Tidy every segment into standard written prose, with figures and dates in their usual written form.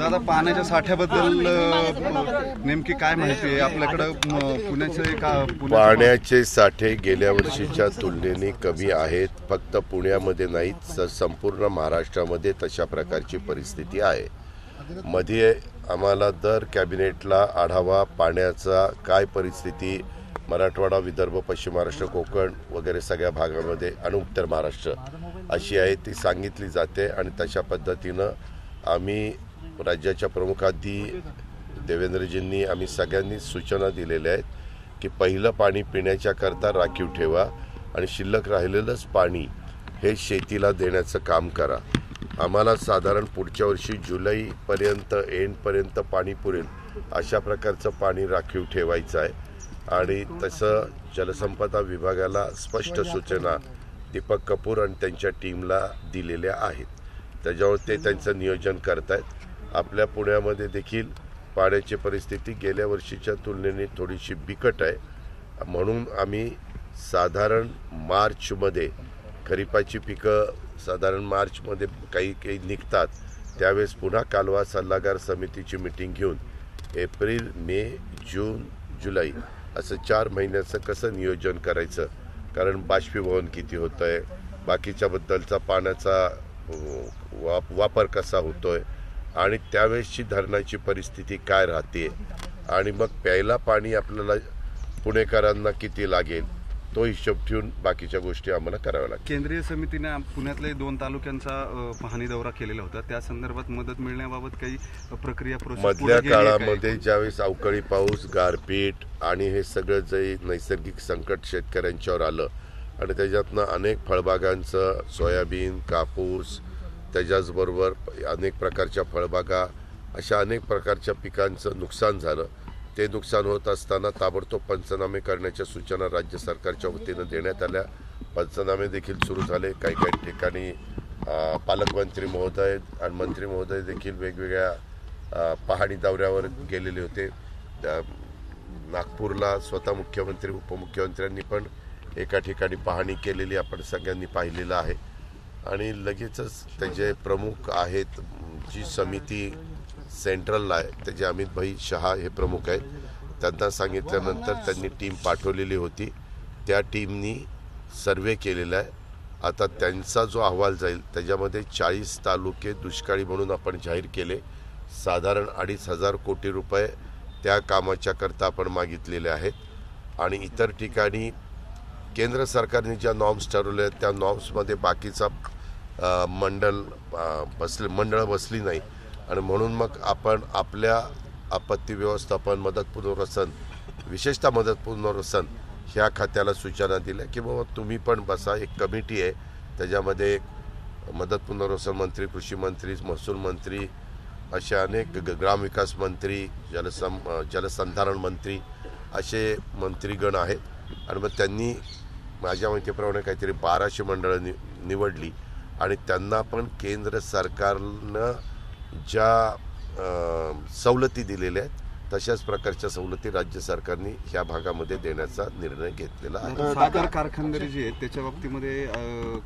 दादा, पाण्याच्या साठ्याबद्दल नेमकी काय माहिती आहे आपल्याकडे? पाण्याचे साठे गेल्या वर्षीच्या तुलनेने कमी आहेत. फक्त पुण्यामध्ये नाहीत, तर संपूर्ण महाराष्ट्रामध्ये तशा प्रकारची परिस्थिती आहे. मध्ये आम्हाला दर कॅबिनेटला आढावा पाण्याचा काय परिस्थिती मराठवाडा, विदर्भ, पश्चिम महाराष्ट्र, कोकण वगैरे सगळ्या भागामध्ये आणि उत्तर महाराष्ट्र अशी आहे ती सांगितली जाते. आणि तशा पद्धतीनं आम्ही राज्याच्या प्रमुखांनी देवेंद्रजींनी आम्ही सगळ्यांनी सूचना दिलेल्या आहेत की पहिलं पाणी पिण्याच्याकरता राखीव ठेवा आणि शिल्लक राहिलेलंच पाणी हे शेतीला देण्याचं काम करा. आम्हाला साधारण पुढच्या वर्षी जुलैपर्यंत एंडपर्यंत पाणी पुरेल अशा प्रकारचं पाणी राखीव ठेवायचं आहे. आणि तसं जलसंपदा विभागाला स्पष्ट सूचना दीपक कपूर आणि त्यांच्या टीमला दिलेल्या आहेत. त्याच्यावर ते त्यांचं नियोजन करत आहेत. आपल्या पुण्यामध्ये देखील पाण्याची परिस्थिती गेल्या वर्षीच्या तुलनेने थोडीशी बिकट आहे. म्हणून आम्ही साधारण मार्चमध्ये खरीपाची पिकं साधारण मार्चमध्ये काही निघतात त्यावेळेस पुन्हा कालवा सल्लागार समितीची मिटिंग घेऊन एप्रिल, मे, जून, जुलै असं 4 महिन्याचं कसं नियोजन करायचं, कारण बाष्पीभवन किती होतं आहे, बाकीच्याबद्दलचा पाण्याचा वापर कसा होतो आहे आणि त्यावेळेसची धरणाची परिस्थिती काय राहते आणि मग प्यायला पाणी आपल्याला पुणेकरांना किती लागेल तो हिशोब ठेवून बाकीच्या गोष्टी आम्हाला कराव्या लागतात. केंद्रीय समितीने पुण्यातले 2 तालुक्यांचा पाहणी दौरा केलेला होता. त्या संदर्भात मदत मिळण्याबाबत काही प्रक्रिया मधल्या काळामध्ये ज्यावेळेस अवकाळी पाऊस, गारपीट आणि हे सगळं जे नैसर्गिक संकट शेतकऱ्यांच्यावर आलं आणि त्याच्यातनं अनेक फळबागांचं, सोयाबीन, कापूस, त्याच्याचबरोबर अनेक प्रकारच्या फळबागा अशा अनेक प्रकारच्या पिकांचं नुकसान झालं. ते नुकसान होत असताना ताबडतोब पंचनामे करण्याच्या सूचना राज्य सरकारच्या वतीनं देण्यात आल्या. पंचनामे देखील सुरू झाले. काही काही ठिकाणी पालकमंत्री महोदय आणि मंत्री महोदय देखील वेगवेगळ्या पाहणी दौऱ्यावर गेलेले होते. नागपूरला स्वतः मुख्यमंत्री, उपमुख्यमंत्र्यांनी पण एका ठिकाणी पाहणी केलेली आपण सगळ्यांनी पाहिलेलं आहे. आणि लगेचच त्याचे प्रमुख आहेत, जी समिती सेंट्रलला आहे त्याचे अमित भाई शहा हे प्रमुख आहेत. त्यांना सांगितल्यानंतर त्यांनी टीम पाठवलेली होती. त्या टीमनी सर्वे केलेला आहे. आता त्यांचा जो अहवाल जाईल त्याच्यामध्ये 40 तालुके दुष्काळी म्हणून आपण जाहीर केले. साधारण 2,500 कोटी रुपये त्या कामाच्या करता आपण मागितलेले आहेत. आणि इतर ठिकाणी केंद्र सरकारने ज्या नॉर्म्स ठरवले आहेत त्या नॉर्म्समध्ये बाकीचा मंडळ बसली नाही. आणि म्हणून मग आपण आपल्या आपत्ती व्यवस्थापन, मदत पुनर्वसन, विशेषतः मदत पुनर्वसन ह्या खात्याला सूचना दिल्या की बाबा तुम्ही पण बसा. एक कमिटी आहे त्याच्यामध्ये मदत पुनर्वसन मंत्री, कृषी मंत्री, महसूल मंत्री असे अनेक, ग्रामविकास मंत्री, जलसंधारण मंत्री असे मंत्रीगण आहेत. आणि मग त्यांनी माझ्या माहितीप्रमाणे काहीतरी 1200 मंडळं निवडली आणि त्यांना पण केंद्र सरकारनं ज्या सवलती दिलेल्या आहेत तशाच प्रकारच्या सवलती राज्य सरकारने ह्या भागामध्ये देण्याचा निर्णय घेतलेला आहे. साखर कारखानदारी जी आहे त्याच्या बाबतीमध्ये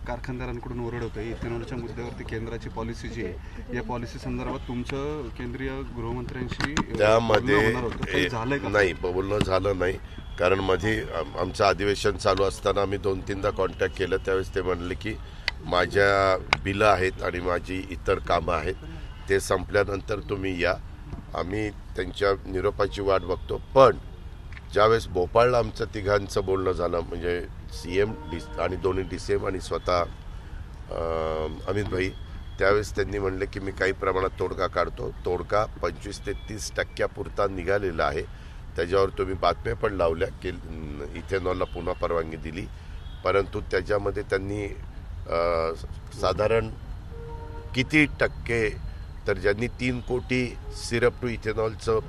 कारखानदारांकडून ओरड होते. इथेनॉलच्या मुद्द्यावरती केंद्राची पॉलिसी जी आहे या पॉलिसी संदर्भात तुमचं केंद्रीय गृहमंत्र्यांशी त्यामध्ये झालंय का? नाही, बोलणं झालं नाही. कारण मध्ये आमचं अधिवेशन चालू असताना आम्ही 2-3दा कॉन्टॅक्ट केलं. त्यावेळेस ते म्हणले की माझ्या बिलं आहेत आणि माझी इतर कामं आहेत, ते संपल्यानंतर तुम्ही या. आम्ही त्यांच्या निरोपाची वाट बघतो. पण ज्यावेळेस भोपाळला आमचं तिघांचं बोलणं झालं, म्हणजे CM आणि दोन्ही DCM आणि स्वतः अमित भाई, त्यावेळेस त्यांनी म्हणले की मी काही प्रमाणात तोडगा काढतो. तोडगा 25 ते 30% निघालेला आहे. त्याच्यावर तुम्ही बातम्या पण लावल्या की इथेनॉलला पुन्हा परवानगी दिली. परंतु त्याच्यामध्ये त्यांनी साधारण किती टक्के, तर ज्यांनी 3 कोटी सिरप टू इथेनॉलचं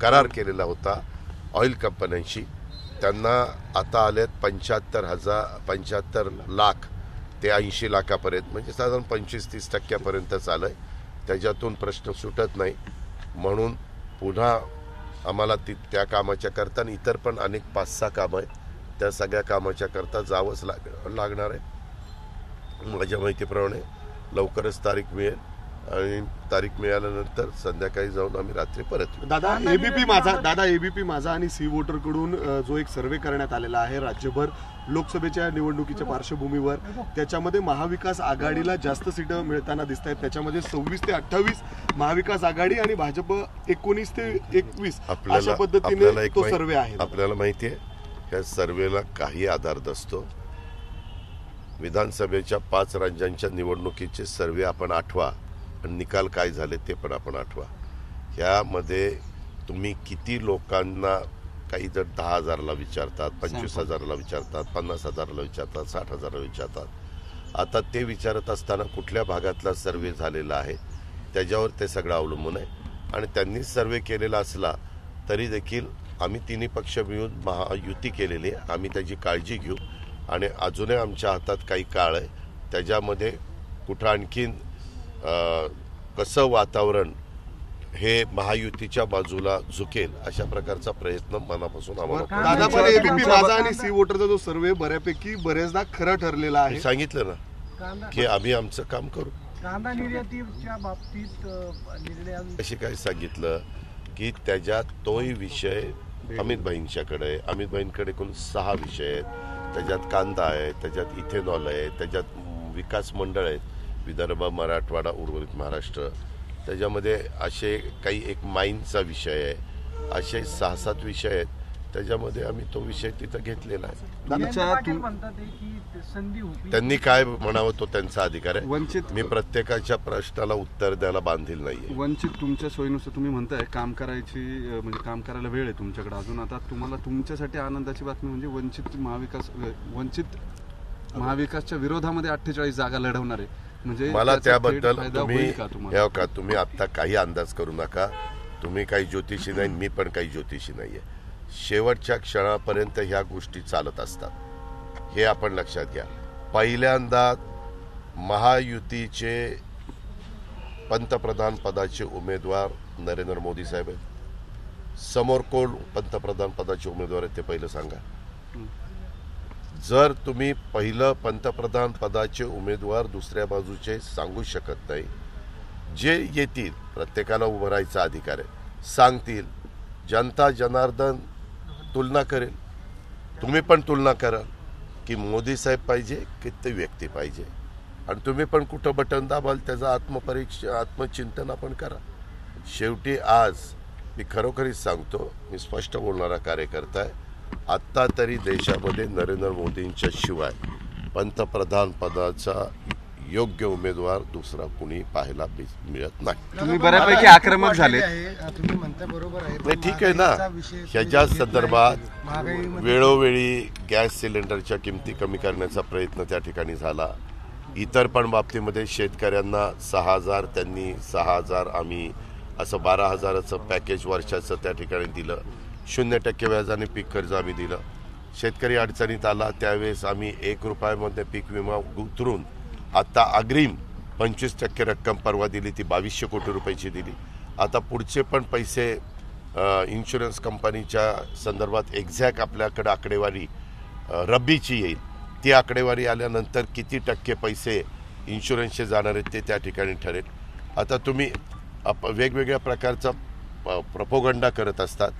करार केलेला होता ऑइल कंपन्यांशी, त्यांना आता आलेत 75 लाख ते 80 लाखापर्यंत, म्हणजे साधारण 25-30% आलं आहे. त्याच्यातून प्रश्न सुटत नाही. म्हणून पुन्हा आम्हाला त्या कामाच्या करता आणि इतर पण अनेक 5-6 कामं आहेत त्या सगळ्या कामाच्या करता जावंच लागणार आहे. माझ्या माहितीप्रमाणे लवकरच तारीख मिळेल आणि तारीख मिळाल्यानंतर संध्याकाळी जाऊन आम्ही रात्री परत येऊ. दादा एबीपी माझा आणि सी वोटर कडून जो एक सर्वे करण्यात आलेला आहे राज्यभर लोकसभेच्या निवडणुकीच्या पार्श्वभूमीवर, त्याच्यामध्ये महाविकास आघाडीला जास्त सीटं मिळताना दिसत आहेत. त्याच्यामध्ये 26 ते 28 महाविकास आघाडी आणि भाजप 19 ते 21 अशा पद्धतीने तो सर्वे आहे. आपल्याला माहिती आहे या सर्वेला काही आधार नसतो. विधानसभेच्या 5 राज्यांच्या निवडणुकीचे सर्वे आपण आठवा आणि निकाल काय झाले ते पण आपण आठवा. ह्यामध्ये तुम्ही किती लोकांना, काही जर 10,000ला विचारतात, 25,000ला विचारतात, 50,000ला विचारतात, 60,000ला विचारतात. आता ते विचारत असताना कुठल्या भागातला सर्वे झालेला आहे त्याच्यावर ते सगळं अवलंबून आहे. आणि त्यांनी सर्वे केलेला असला तरी देखील आम्ही तिन्ही पक्ष मिळून महायुती केलेली आहे. आम्ही त्याची काळजी घेऊ आणि अजूनही आमच्या हातात काही काळ आहे. त्याच्यामध्ये कुठं आणखीन कसं वातावरण हे महायुतीच्या बाजूला झुकेल अशा प्रकारचा प्रयत्न मनापासून आम्हाला. दादा पण एबीपी माझा आणि सी वोटरचा जो सर्वे बऱ्याचदा खरा ठरलेला आहे. सांगितलं ना की आम्ही आमचं काम करू. कांदा निर्यातीच्या बाबतीत असे काय सांगितलं की त्याच्यात तोही विषय अमित भाईंच्याकडे आहे. अमित भाईंकडे एकूण 6 विषय आहेत. त्याच्यात कांदा आहे, त्याच्यात इथेनॉल आहे, त्याच्यात विकास मंडळ आहेत, विदर्भ, मराठवाडा, उर्वरित महाराष्ट्र. त्याच्यामध्ये असे काही एक माईनचा विषय आहे. असे 6-7 विषय आहेत. त्याच्यामध्ये आम्ही तो विषय तिथं घेतलेला आहे. त्यांनी काय म्हणावं तो त्यांचा अधिकार आहे. वंचित मी प्रत्येकाच्या प्रश्नाला उत्तर द्यायला बांधील नाहीये. वंचित तुमच्या सोयीनुसार तुम्ही म्हणताय काम करायची, म्हणजे काम करायला वेळ आहे तुमच्याकडे अजून. आता तुम्हाला तुमच्यासाठी आनंदाची बातमी म्हणजे वंचित महाविकासच्या विरोधामध्ये 48 जागा लढवणार आहे. म्हणजे मला त्याबद्दल तुम्ही तुम्ही आता काही अंदाज करू नका. तुम्ही काही ज्योतिषी नाही, मी पण काही ज्योतिषी नाहीये. शेवटच्या क्षणापर्यंत ह्या गोष्टी चालत असतात, हे आपण लक्षात घ्या. पहिल्यांदा महायुतीचे पंतप्रधान पदाचे उमेदवार नरेंद्र मोदी साहेब आहेत. समोर कोण पंतप्रधान पदाचे उमेदवार आहेत ते पहिलं सांगा. जर तुम्ही पहिलं पंतप्रधान पदाचे उमेदवार दुसऱ्या बाजूचे सांगू शकत नाही, जे येतील प्रत्येकाला उभं राहायचा अधिकार आहे, सांगतील, जनता जनार्दन तुलना करेल. तुम्ही पण तुलना करा की मोदी साहेब पाहिजे की ते व्यक्ती पाहिजे, आणि तुम्ही पण कुठं बटन दाबाल त्याचा आत्मचिंतन आपण करा. शेवटी आज मी खरोखरीच सांगतो, मी स्पष्ट बोलणारा कार्यकर्ता आहे. आत्ता तरी देशामध्ये नरेंद्र मोदींच्या शिवाय पंतप्रधान पदाचा योग्य उमेदवार दुसरा कुणी पाहायला मिळत नाही. तुम्ही बऱ्यापैकी आक्रमक झाले. तुम्ही म्हणता बरोबर आहे. नाही, ठीक आहे ना. ह्याच्या संदर्भात वेळोवेळी गॅस सिलेंडरच्या किमती कमी करण्याचा प्रयत्न त्या ठिकाणी झाला. इतर पण बाबतीमध्ये शेतकऱ्यांना 6,000, त्यांनी 6,000, आम्ही असं 12,000चं पॅकेज वर्षाचं त्या ठिकाणी दिलं. 0% व्याजाने पीक कर्ज आम्ही दिलं. शेतकरी अडचणीत आला त्यावेळेस आम्ही 1 रुपयामध्ये पीक विमा उतरून आता अग्रिम 25% रक्कम परवा दिली, ती 2200 कोटी रुपयाची दिली. आता पुढचे पण पैसे इन्शुरन्स कंपनीच्या संदर्भात एक्झॅक्ट आपल्याकडे आकडेवारी रब्बीची येईल. ती आकडेवारी आल्यानंतर किती टक्के पैसे इन्शुरन्सचे जाणार आहेत ते त्या ठिकाणी ठरेल. आता तुम्ही वेगवेगळ्या प्रकारचा प्रपोगंडा करत असतात,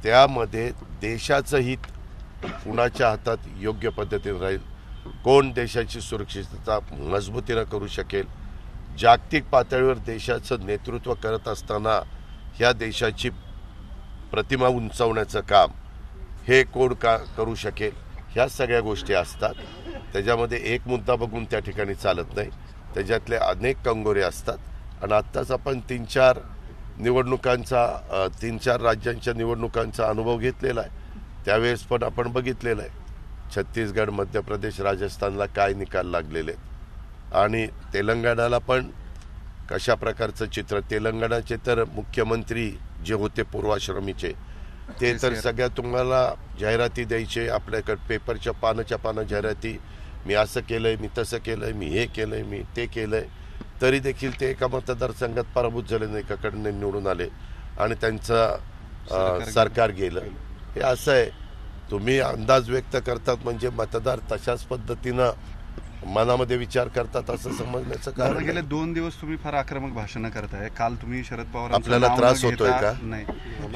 त्यामध्ये देशाचं हित कुणाच्या हातात योग्य पद्धतीने राहील, कोण देशाची सुरक्षितता मजबूतीनं करू शकेल, जागतिक पातळीवर देशाचं नेतृत्व करत असताना ह्या देशाची प्रतिमा उंचावण्याचं काम हे कोण करू शकेल, ह्या सगळ्या गोष्टी असतात. त्याच्यामध्ये एक मुद्दा बघून त्या ठिकाणी चालत नाही, त्याच्यातले अनेक कंगोरे असतात. आणि आत्ताच आपण 3-4 राज्यांच्या निवडणुकांचा अनुभव घेतलेला आहे. त्यावेळेस पण आपण बघितलेलं आहे छत्तीसगड, मध्य प्रदेश, राजस्थानला काय निकाल लागलेले, आणि तेलंगणाला पण कशा प्रकारचं चित्र. तेलंगणाचे तर मुख्यमंत्री जे होते पूर्वाश्रमीचे, ते तर सगळ्या तुम्हाला जाहिराती द्यायचे, आपल्याकडे पेपरच्या पानं जाहिराती, मी असं केलंय, मी तसं केलंय, मी हे केलंय, मी ते केलंय. तरी देखील ते एका मतदारसंघात पराभूत झाले नाही, एकाकडे निवडून आले आणि त्यांचं सरकार गेलं. हे असं आहे. तुम्ही अंदाज व्यक्त करतात म्हणजे मतदार तशाच पद्धतीनं मनामध्ये विचार करतात असं समजण्याचं दादा, कारण गेले नाही. 2 दिवस तुम्ही फार आक्रमक भाषणं करताय. काल तुम्ही शरद पवार आपल्याला त्रास होतोय का? नाही,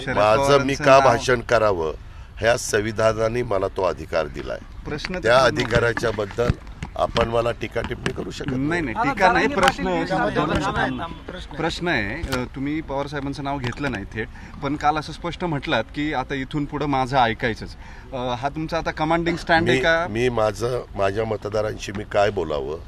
शरद माझं मी पवारांचं का नाव- भाषण करावं ह्या संविधानाने मला तो अधिकार दिलाय. प्रश्न त्या तर- अधिकाराच्या बद्दल आपण मला टीका टिप्पणी करू शकत नाही नाही, टीका नाही, प्रश्न आहे. तुम्ही पवार साहेबांचं नाव घेतलं नाही थेट, पण काल असं स्पष्ट म्हटलात की आता इथून पुढे माझं ऐकायचंच. हा तुमचा आता कमांडिंग स्टँड आहे का? मी माझ्या मतदारांशी मी काय बोलावं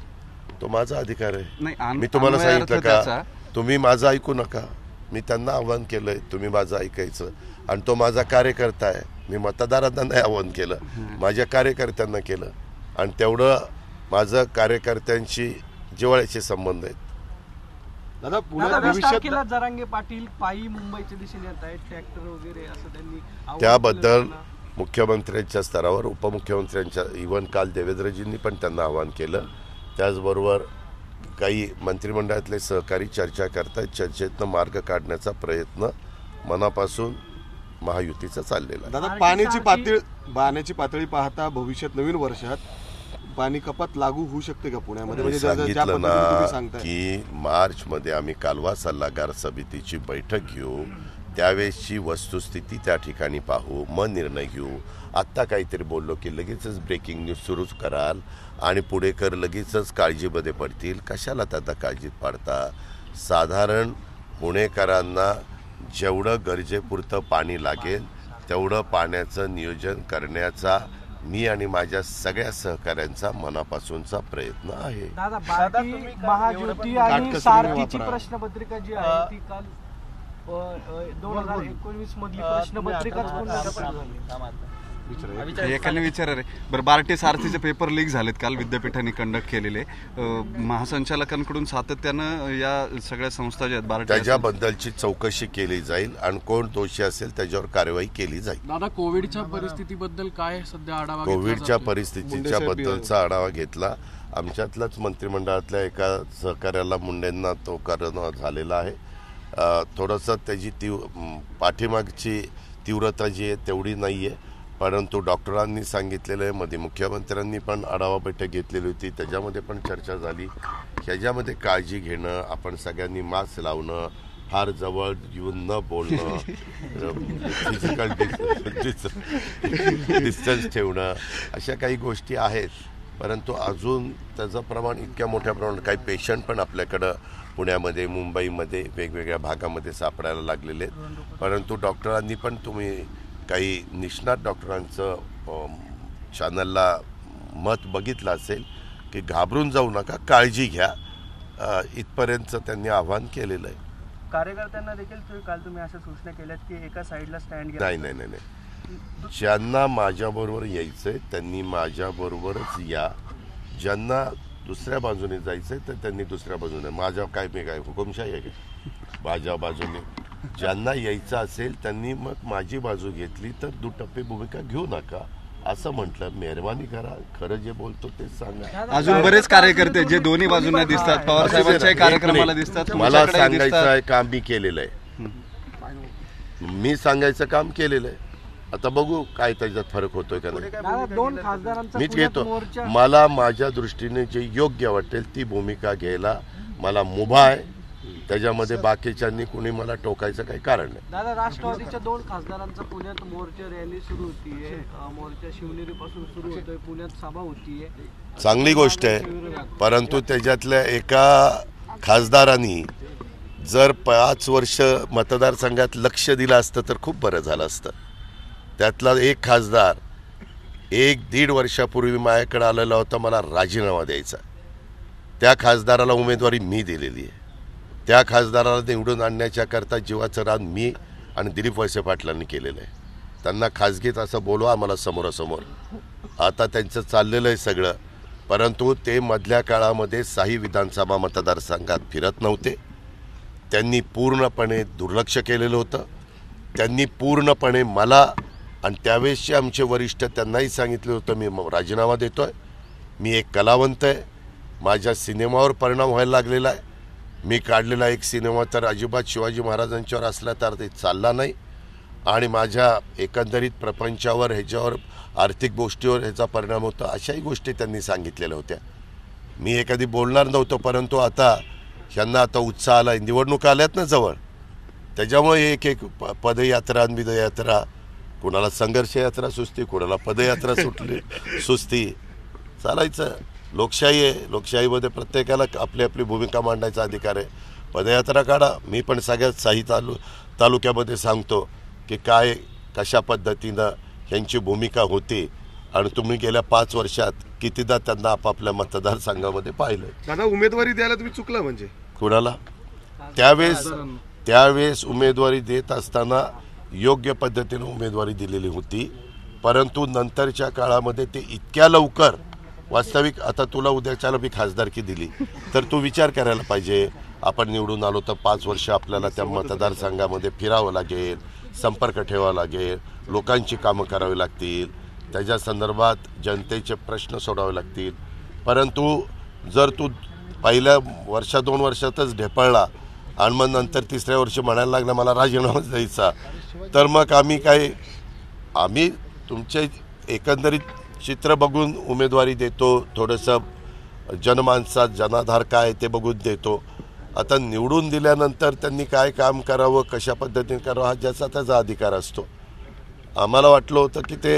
तो माझा अधिकार आहे. नाही, मी तुम्हाला अन्वयार्थ सांगितलं त्याचा- का तुम्ही माझं ऐकू नका. मी त्यांना आव्हान केलंय तुम्ही माझं ऐकायचं, आणि तो माझा कार्यकर्ता आहे. मी मतदारांना नाही आव्हान केलं, माझ्या कार्यकर्त्यांना केलं, आणि तेवढं माझं कार्यकर्त्यांशी जिव्हाळ्याचे संबंध आहेत. दादा पुण्यात 20 भविष्यात तारखेला जरांगे पाटील पायी मुंबईच्या दिशेने येत आहेत, ट्रॅक्टर वगैरे असं त्यांनी आवाहन त्याबद्दल केलं. मुख्यमंत्र्यांच्या स्तरावर उपमुख्यमंत्र्यांच्या इव्हन काल देवेंद्रजींनी पण त्यांना आवाहन केलं. त्याचबरोबर काही मंत्रिमंडळातले सहकारी चर्चा करतात. चर्चेतनं मार्ग काढण्याचा प्रयत्न मनापासून महायुतीचा चाललेला आहे. दादा आणखी पाण्याची पातळी पाहता भविष्यात नवीन वर्षात पाणी कपात लागू होऊ शकते का पुण्यामध्ये? मी म्हणजे ज्या सांगितलं पद्धतीने तुम्ही ना सांगताय की मार्चमध्ये आम्ही कालवा सल्लागार समितीची बैठक घेऊ, त्यावेळेसची वस्तुस्थिती त्या ठिकाणी पाहू, मग निर्णय घेऊ. आत्ता काहीतरी बोललो की लगेचच ब्रेकिंग न्यूज सुरूच कराल आणि पुढेकर लगेचच काळजीमध्ये पडतील. कशाला त्यांना काळजीत पाडता? साधारण पुणेकरांना जेवढं गरजेपुरतं पाणी लागेल तेवढं पाण्याचं नियोजन करण्याचा मी आणि माझ्या सगळ्या सहकाऱ्यांचा मनापासूनचा प्रयत्न आहे. दादा बाकी महाज्योती आणि काटकसरीने सारथीची वापरा. प्रश्नपत्रिका जी आहे ती काल 2019 मधली प्रश्नपत्रिकाच पुन्हा झाली. एकाने विचारा रे. बरं, बार्टी सारथीचे पेपर लीक झालेत काल विद्यापीठाने कंडक्ट केलेले. महासंचालकांकडून सातत्यानं या सगळ्या संस्था ज्या आहेत बार्टी, त्याच्याबद्दलची चौकशी केली जाईल आणि कोण दोषी असेल त्याच्यावर कारवाई केली जाईल. दादा कोविडच्या परिस्थितीबद्दल काय सध्या आढावा घेतला कोविडच्या जातोय? परिस्थितीच्या बद्दलचा आढावा घेतला. आमच्यातलाच मंत्रिमंडळातल्या एका सहकार्याला मुंडेंना तो कारण झालेला आहे. थोडंसं त्याची पाठीमागची तीव्रता जी आहे तेवढी नाही आहे, परंतु डॉक्टरांनी सांगितलेलं आहे. मध्ये मुख्यमंत्र्यांनी पण आढावा बैठक घेतलेली होती, त्याच्यामध्ये पण चर्चा झाली. ह्याच्यामध्ये काळजी घेणं, आपण सगळ्यांनी मास्क लावणं, फार जवळ येऊन न बोलणं, फिजिकल डिस्टन्स ठेवणं, अशा काही गोष्टी आहेत. परंतु अजून त्याचं प्रमाण इतक्या मोठ्या प्रमाणात काही पेशंट पण आपल्याकडं पुण्यामध्ये मुंबईमध्ये वेगवेगळ्या भागामध्ये सापडायला लागलेले आहेत. परंतु डॉक्टरांनी पण तुम्ही काही निष्णात डॉक्टरांचं चॅनलला मत बघितलं असेल की घाबरून जाऊ नका, काळजी घ्या, इथपर्यंत त्यांनी आवाहन केलेलं आहे. कार्यकर्त्यांना देखील काल तुम्ही अशा सूचना केल्यात की एका साईडला स्टँड घ्या. नाही, ज्यांना माझ्याबरोबर यायचंय त्यांनी माझ्याबरोबरच या. ज्यांना दुसऱ्या बाजूने जायचंय तर त्यांनी दुसऱ्या बाजूने. माझ्या काय मी काय हुकुमशाही आहे का? माझ्या बाजूने ज्यांना यायचं असेल त्यांनी मग माझी बाजू घेतली तर दुटप्पी भूमिका घेऊ नका असं म्हटलं. मेहरबानी करा, खरं जे बोलतो तेच सांगा. अजून बरेच कार्यकर्ते जे दोन्ही बाजूंना दिसतात, पवार साहेबांच्या कार्यक्रमाला दिसतात, मला तुमच्याकडे सांगायचं दिसतात. आहे काम मी केलेलं आहे. मी सांगायचं काम केलेलं आहे. आता बघू काय त्याच्यात फरक होतोय का नाही. दादा 2 खासदारांचा मीच पुण्यात घेतो. मोर्चा. मला माझ्या दृष्टीने जे योग्य वाटेल ती भूमिका घ्यायला मला मुभा आहे. त्याच्यामध्ये बाकीच्यांनी कुणी मला टोकायचं काही कारण नाही. दादा राष्ट्रवादीच्या 2 खासदारांचा पुण्यात मोर्चा रॅली सुरू होतीये. मोर्चा शिवनेरी पासून सुरू होतोय, पुण्यात सभा होतीये. चांगली गोष्ट आहे, परंतु त्याच्यातल्या एका खासदारांनी जर 5 वर्ष मतदारसंघात लक्ष दिलं असतं तर खूप बरं झालं असतं. त्यातला एक खासदार 1-1.5 वर्षापूर्वी माझ्याकडे आलेला होता, मला राजीनामा द्यायचा. त्या खासदाराला उमेदवारी मी दिलेली आहे. त्या खासदाराला निवडून आणण्याच्या करता जीवाचं रान मी आणि दिलीप वळसे पाटलांनी केलेलं आहे. त्यांना खासगीत असं बोलवा आम्हाला समोरासमोर. आता त्यांचं चाललेलं आहे सगळं, परंतु ते मधल्या काळामध्ये 6 विधानसभा मतदारसंघात फिरत नव्हते. त्यांनी पूर्णपणे दुर्लक्ष केलेलं होतं. त्यांनी पूर्णपणे मला आणि त्यावेळेसचे आमचे वरिष्ठ त्यांनाही सांगितलं होतं मी राजीनामा देतोय. मी एक कलावंत आहे, माझ्या सिनेमावर परिणाम व्हायला लागलेला आहे. मी काढलेला एक सिनेमा तर अजिबात शिवाजी महाराजांच्यावर असला तर ते चालला नाही, आणि माझ्या एकंदरीत प्रपंचावर ह्याच्यावर आर्थिक गोष्टीवर ह्याचा परिणाम होता. अशाही गोष्टी त्यांनी सांगितलेल्या होत्या. मी एखादी बोलणार नव्हतो, परंतु आता ह्यांना आता उत्साह आला, निवडणूक आल्यात ना जवळ, त्याच्यामुळे एक एक पदयात्रा आणि विदयात्रा, कोणाला संघर्ष यात्रा सुचती, कोणाला पदयात्रा सुचती, चालायचं. लोकशाही आहे, लोकशाहीमध्ये प्रत्येकाला आपली आपली भूमिका मांडायचा अधिकार आहे. पदयात्रा काढा. मी पण सगळ्यात साही तालुक्यामध्ये सांगतो की काय कशा पद्धतीनं ह्यांची भूमिका होती, आणि तुम्ही गेल्या 5 वर्षात कितीदा त्यांना आपापल्या मतदारसंघामध्ये पाहिलं. दादा उमेदवारी द्यायला तुम्ही चुकला म्हणजे कुणाला त्यावेळेस उमेदवारी देत असताना योग्य पद्धतीने उमेदवारी दिलेली होती, परंतु नंतरच्या काळामध्ये ते इतक्या लवकर वास्तविक, आता तुला उद्याच्याला मी खासदारकी दिली तर तू विचार करायला पाहिजे, आपण निवडून आलो तर 5 वर्ष आपल्याला त्या मतदारसंघामध्ये फिरावं लागेल, संपर्क ठेवावा लागेल, लोकांची कामं करावी लागतील, त्याच्या संदर्भात जनतेचे प्रश्न सोडावे लागतील. परंतु जर तू पहिल्या 2 वर्षातच ढेपळला आणि मग नंतर 3ऱ्या वर्षी म्हणायला लागला मला राजीनामा द्यायचा, तर मग आम्ही तुमचे एकंदरीत चित्र बघून उमेदवारी देतो, थोडंसं जनमानसात जनाधार काय ते बघून देतो. आता निवडून दिल्यानंतर त्यांनी काय काम करावं, कशा पद्धतीने करावं, हा ज्याचा त्याचा अधिकार असतो. आम्हाला वाटलं होतं की ते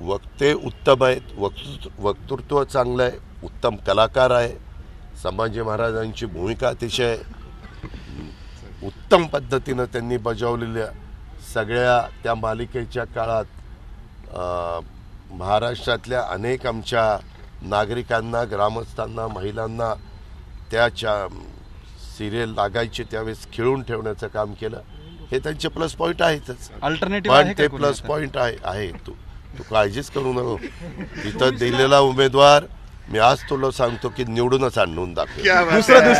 वक्ते उत्तम आहेत, वक्तृत्व चांगलं आहे, उत्तम कलाकार आहे, संभाजी महाराजांची भूमिका अतिशय उत्तम पद्धतीनं त्यांनी बजावलेल्या सगळ्या त्या मालिकेच्या काळात महाराष्ट्रातल्या अनेक आमच्या नागरिकांना, ग्रामस्थांना, महिलांना त्याच्या सिरियल लागायचे त्यावेळेस खिळून ठेवण्याचं काम केलं. हे त्यांचे प्लस पॉईंट आहेतच, पण ते प्लस पॉईंट आहे. तू काळजीच करू नको. इथं दिलेला उमेदवार मी आज तुला सांगतो की निवडूनच आणून दाखव.